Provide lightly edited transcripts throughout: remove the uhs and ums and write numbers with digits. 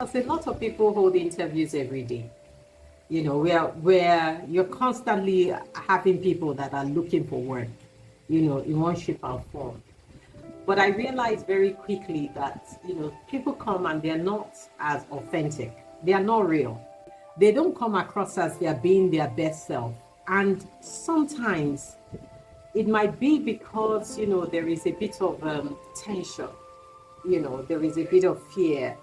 Because a lot of people hold interviews every day. Where you're constantly having people that are looking for work, in one shape or form. But I realized very quickly that, people come and they're not as authentic. They are not real. They don't come across as they are being their best self. And sometimes it might be because, there is a bit of tension, there is a bit of fear,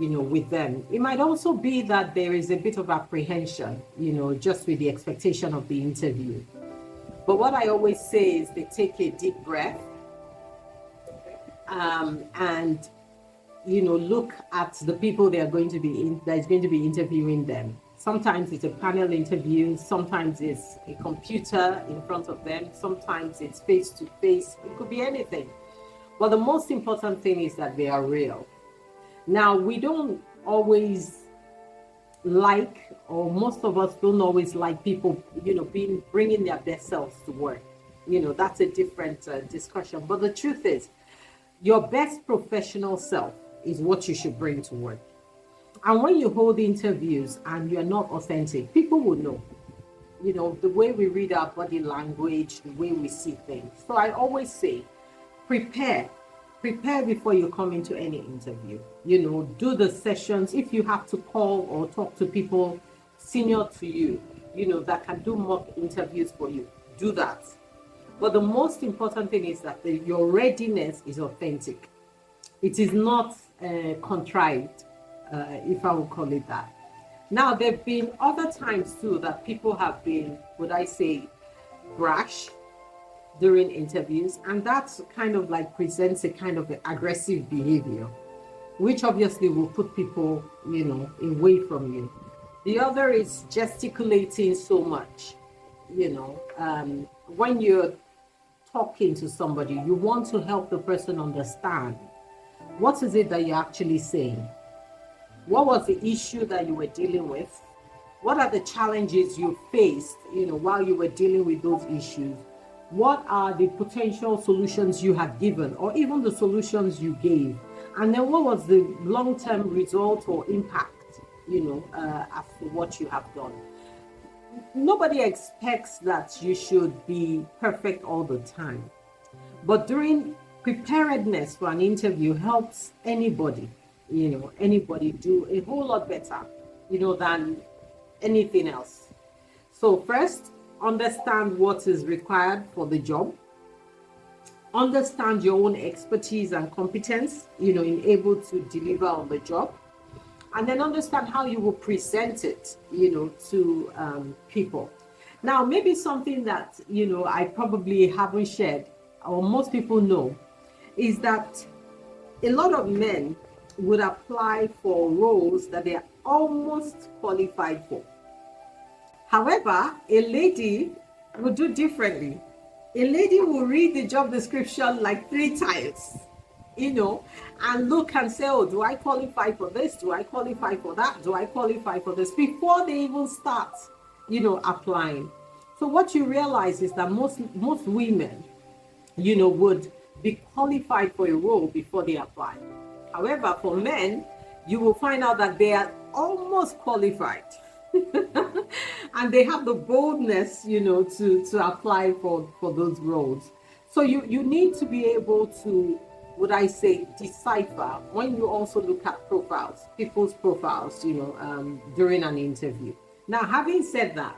with them. It might also be that there is a bit of apprehension, just with the expectation of the interview. But what I always say is they take a deep breath, and look at the people they are going to be that is going to be interviewing them. Sometimes it's a panel interview, sometimes it's a computer in front of them, sometimes it's face to face. It could be anything. But the most important thing is that they are real. Now, we don't always like, or most of us don't always like people, bringing their best selves to work. That's a different discussion. But the truth is, your best professional self is what you should bring to work. And when you hold interviews and you're not authentic, people will know. The way we read our body language, the way we see things. So I always say, prepare before you come into any interview. Do the sessions. If you have to call or talk to people senior to you, that can do mock interviews for you, do that. But the most important thing is that your readiness is authentic. It is not contrived, if I would call it that. Now, there have been other times too that people have been, would I say, brash during interviews, and that's kind of like presents a kind of aggressive behavior, which obviously will put people, away from you. The other is gesticulating so much. When you're talking to somebody, you want to help the person understand what is it that you're actually saying. What was the issue that you were dealing with? What are the challenges you faced, while you were dealing with those issues? What are the potential solutions you had given, or even the solutions you gave? And then what was the long-term result or impact, as to what you have done? Nobody expects that you should be perfect all the time. But during preparedness for an interview helps anybody do a whole lot better, than anything else. So first, understand what is required for the job. Understand your own expertise and competence, in able to deliver on the job. And then understand how you will present it, to people. Now, maybe something that, I probably haven't shared, or most people know, is that a lot of men would apply for roles that they are almost qualified for. However, a lady will do differently. A lady will read the job description like 3 times, and look and say, oh, do I qualify for this? Do I qualify for that? Do I qualify for this? Before they even start, applying. So what you realize is that most women, would be qualified for a role before they apply. However, for men, you will find out that they are almost qualified. And they have the boldness, to apply for those roles. So you need to be able to, would I say, decipher when you also look at profiles, people's profiles, during an interview. Now, having said that,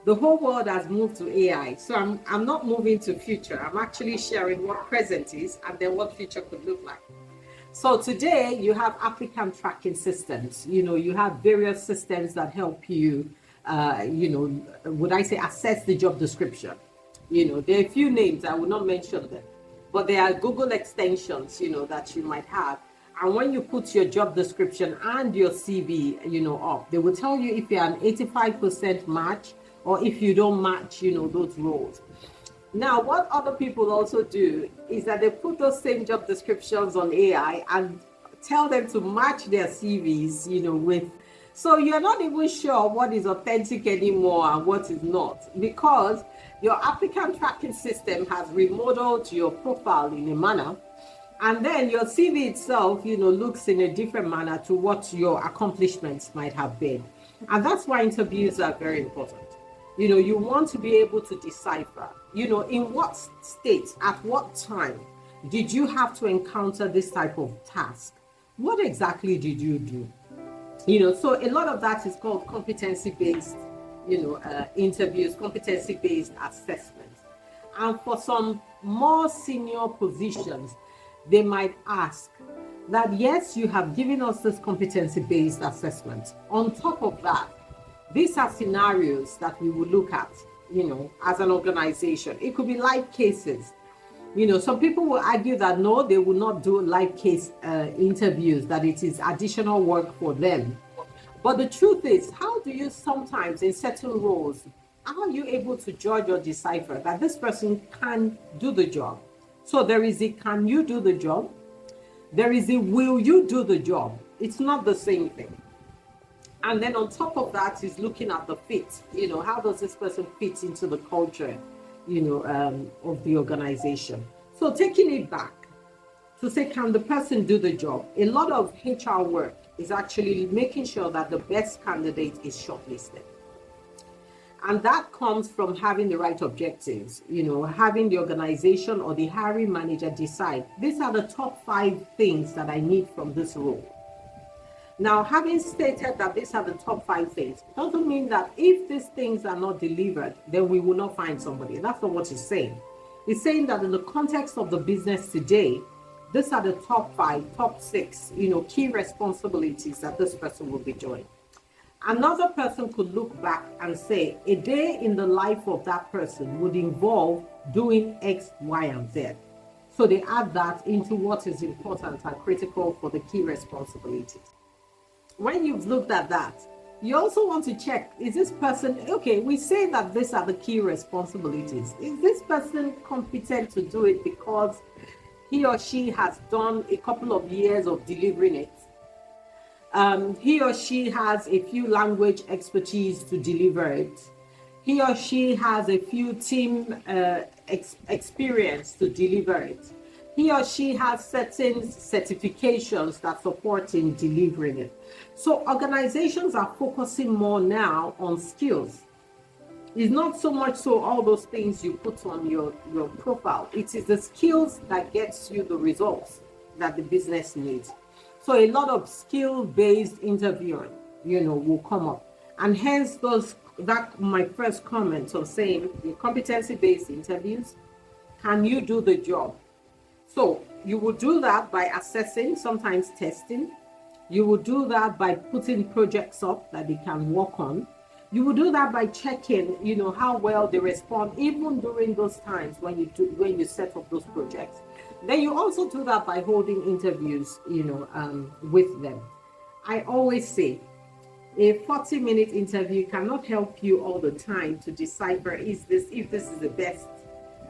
the whole world has moved to AI. So I'm not moving to future. I'm actually sharing what present is and then what future could look like. So today you have applicant tracking systems. You have various systems that help you, would I say, assess the job description. There are a few names, I will not mention them, but there are Google extensions, that you might have. And when you put your job description and your CV, up, they will tell you if you're an 85% match or if you don't match, those roles. Now, what other people also do is that they put those same job descriptions on AI and tell them to match their CVs, with. So you're not even sure what is authentic anymore and what is not, because your applicant tracking system has remodeled your profile in a manner And then your CV itself, looks in a different manner to what your accomplishments might have been. And that's why interviews are very important. You want to be able to decipher, in what state, at what time did you have to encounter this type of task? What exactly did you do? So a lot of that is called competency-based, interviews, competency-based assessments. And for some more senior positions, they might ask that, yes, you have given us this competency-based assessment. On top of that, these are scenarios that we will look at, as an organization. It could be live cases. Some people will argue that no, they will not do live case interviews, that it is additional work for them. But the truth is, how do you sometimes, in certain roles, how are you able to judge or decipher that this person can do the job? So there is a can you do the job? There is a will you do the job? It's not the same thing. And then on top of that is looking at the fit. How does this person fit into the culture, of the organization? So taking it back to say, can the person do the job? A lot of HR work is actually making sure that the best candidate is shortlisted. And that comes from having the right objectives, having the organization or the hiring manager decide, these are the top 5 things that I need from this role. Now, having stated that these are the top 5 things, doesn't mean that if these things are not delivered, then we will not find somebody. That's not what it's saying. It's saying that in the context of the business today, these are the top 5, top 6, key responsibilities that this person will be doing. Another person could look back and say, a day in the life of that person would involve doing X, Y, and Z. So they add that into what is important and critical for the key responsibilities. When you've looked at that, you also want to check, is this person, okay, we say that these are the key responsibilities. Is this person competent to do it because he or she has done a couple of years of delivering it? He or she has a few language expertise to deliver it. He or she has a few team experience to deliver it. He or she has certain certifications that support in delivering it. So organizations are focusing more now on skills. It's not so much so all those things you put on your profile. It is the skills that gets you the results that the business needs. So a lot of skill-based interviewing, will come up. And hence that my first comment of saying the competency-based interviews, can you do the job? So you will do that by assessing, sometimes testing. You will do that by putting projects up that they can work on. You will do that by checking, how well they respond, even during those times when you set up those projects. Then you also do that by holding interviews, with them. I always say, a 40-minute interview cannot help you all the time to decipher if this is the best,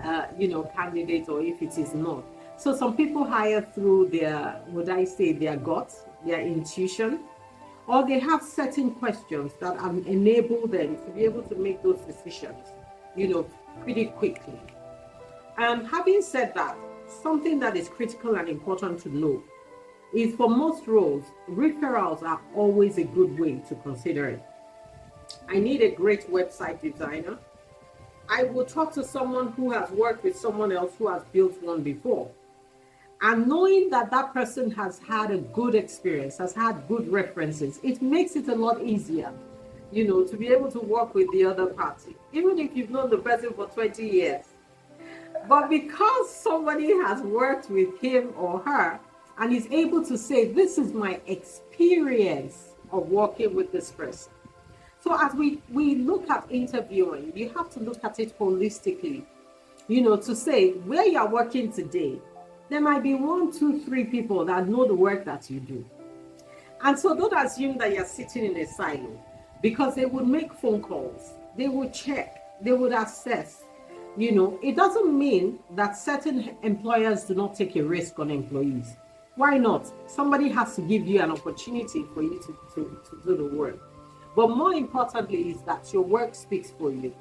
candidate or if it is not. So some people hire through their gut, their intuition, or they have certain questions that enable them to be able to make those decisions, pretty quickly. Having said that, something that is critical and important to know is for most roles, referrals are always a good way to consider it. I need a great website designer. I will talk to someone who has worked with someone else who has built one before. And knowing that that person has had a good experience, has had good references, it makes it a lot easier, to be able to work with the other party, even if you've known the person for 20 years. But because somebody has worked with him or her and is able to say, this is my experience of working with this person. So as we look at interviewing, you have to look at it holistically, to say where you are working today, there might be 1, 2, 3 people that know the work that you do. And so don't assume that you're sitting in a silo, because they would make phone calls, they would check, they would assess. It doesn't mean that certain employers do not take a risk on employees. Why not? Somebody has to give you an opportunity for you to do the work. But more importantly is that your work speaks for you,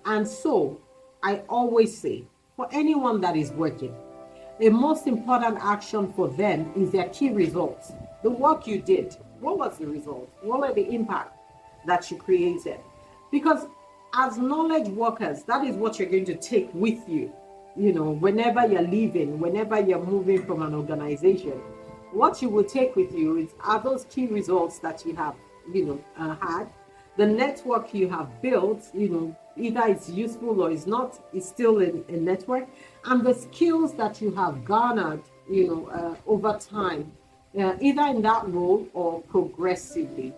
and so I always say, for anyone that is working, a most important action for them is their key results. The work you did, what was the result? What were the impact that you created? Because as knowledge workers, that is what you're going to take with you, whenever you're leaving, whenever you're moving from an organization. What you will take with you are those key results that you have, had, the network you have built, either it's useful or it's not, it's still a network, and the skills that you have garnered, over time, either in that role or progressively,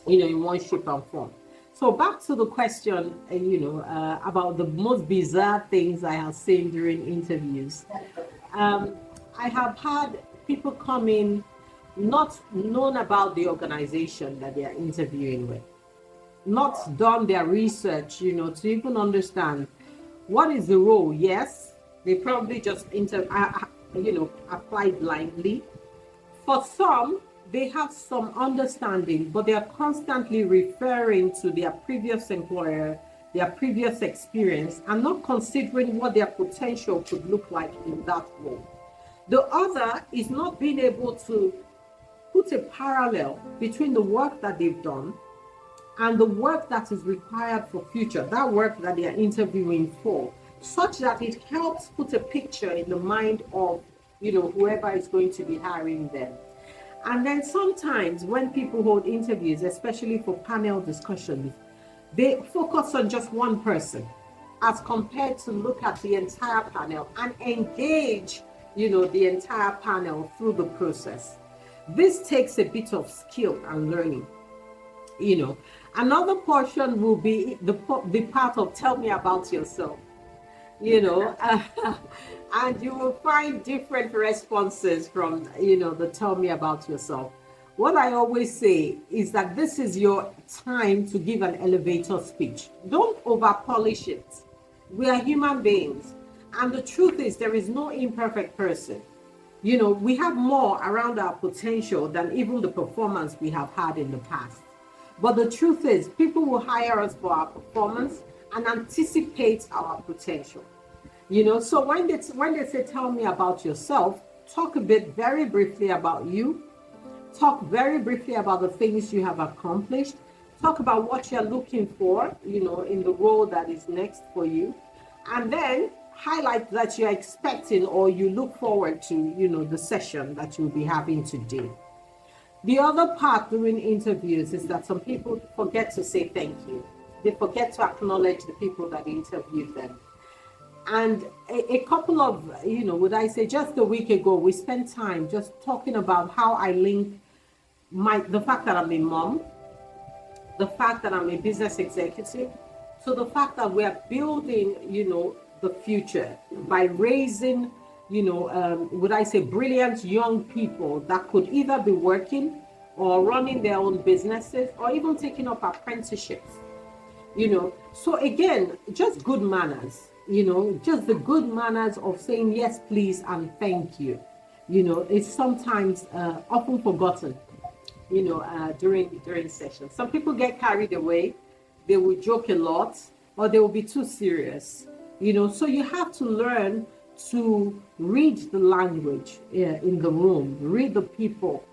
in one shape and form. So back to the question, about the most bizarre things I have seen during interviews. I have had people come in not known about the organization that they are interviewing with, not done their research, to even understand what is the role. Yes, they probably just applied blindly. For some, they have some understanding, but they are constantly referring to their previous employer, their previous experience, and not considering what their potential could look like in that role. The other is not being able to put a parallel between the work that they've done and the work that is required for future, that work that they are interviewing for, such that it helps put a picture in the mind of, whoever is going to be hiring them. And then sometimes when people hold interviews, especially for panel discussions, they focus on just one person as compared to look at the entire panel and engage, the entire panel through the process. This takes a bit of skill and learning. Another portion will be the part of tell me about yourself. And you will find different responses from, the tell me about yourself. What I always say is that this is your time to give an elevator speech. Don't over polish it. We are human beings. And the truth is there is no imperfect person. We have more around our potential than even the performance we have had in the past. But the truth is people will hire us for our performance and anticipate our potential. So when they say, tell me about yourself, talk very briefly about you. Talk very briefly about the things you have accomplished. Talk about what you're looking for, in the role that is next for you. And then highlight that you're expecting or you look forward to, the session that you'll be having today. The other part during interviews is that some people forget to say thank you. They forget to acknowledge the people that interviewed them. And a couple of, just a week ago, we spent time just talking about how I link the fact that I'm a mom, the fact that I'm a business executive, to the fact that we're building, the future by raising, brilliant young people that could either be working or running their own businesses or even taking up apprenticeships. So again, just good manners. Just the good manners of saying yes, please, and thank you. It's sometimes often forgotten, during sessions. Some people get carried away. They will joke a lot or they will be too serious, So you have to learn to read the language in the room, read the people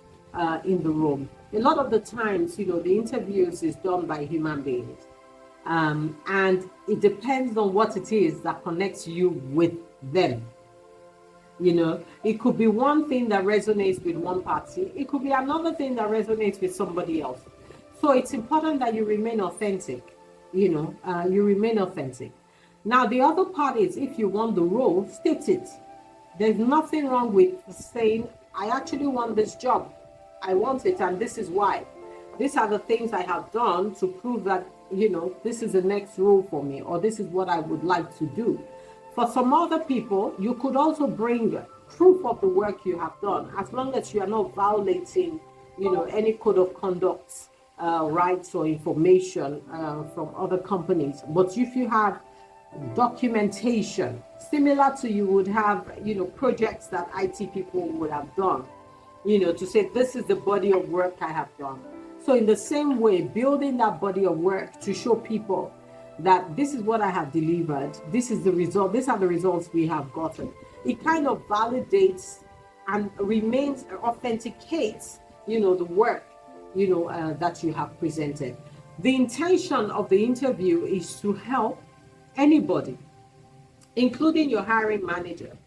in the room. A lot of the times, the interviews is done by human beings. And it depends on what it is that connects you with them. It could be one thing that resonates with one party. It could be another thing that resonates with somebody else. So it's important that you remain authentic. You remain authentic. Now, the other part is if you want the role, state it. There's nothing wrong with saying, I actually want this job. I want it, and this is why. These are the things I have done to prove that, this is the next role for me, or this is what I would like to do. For some other people, you could also bring proof of the work you have done, as long as you are not violating, any code of conduct, rights or information from other companies. But if you have documentation, similar to you would have, projects that IT people would have done, to say, this is the body of work I have done. So in the same way, building that body of work to show people that this is what I have delivered, this is the result, these are the results we have gotten. it kind of validates and remains authenticates, the work, that you have presented. The intention of the interview is to help anybody, including your hiring manager,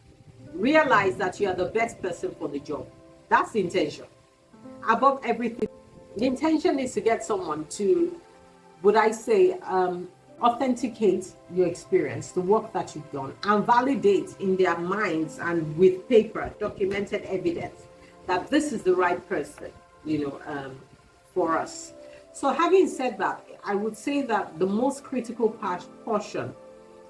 realize that you are the best person for the job. That's the intention. Above everything, the intention is to get someone to, would I say, authenticate your experience, the work that you've done, and validate in their minds and with paper, documented evidence that this is the right person, for us. So having said that, I would say that the most critical portion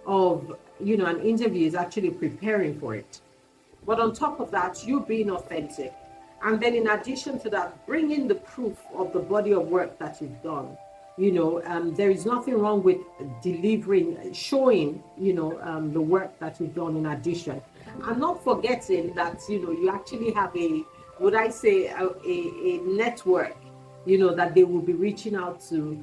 of, an interview is actually preparing for it. But on top of that, you being authentic. And then in addition to that, bringing the proof of the body of work that you've done. There is nothing wrong with delivering, showing, the work that you've done in addition. And not forgetting that, you actually have would I say, a network, that they will be reaching out to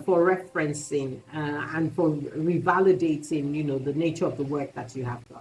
for referencing and for revalidating, the nature of the work that you have done.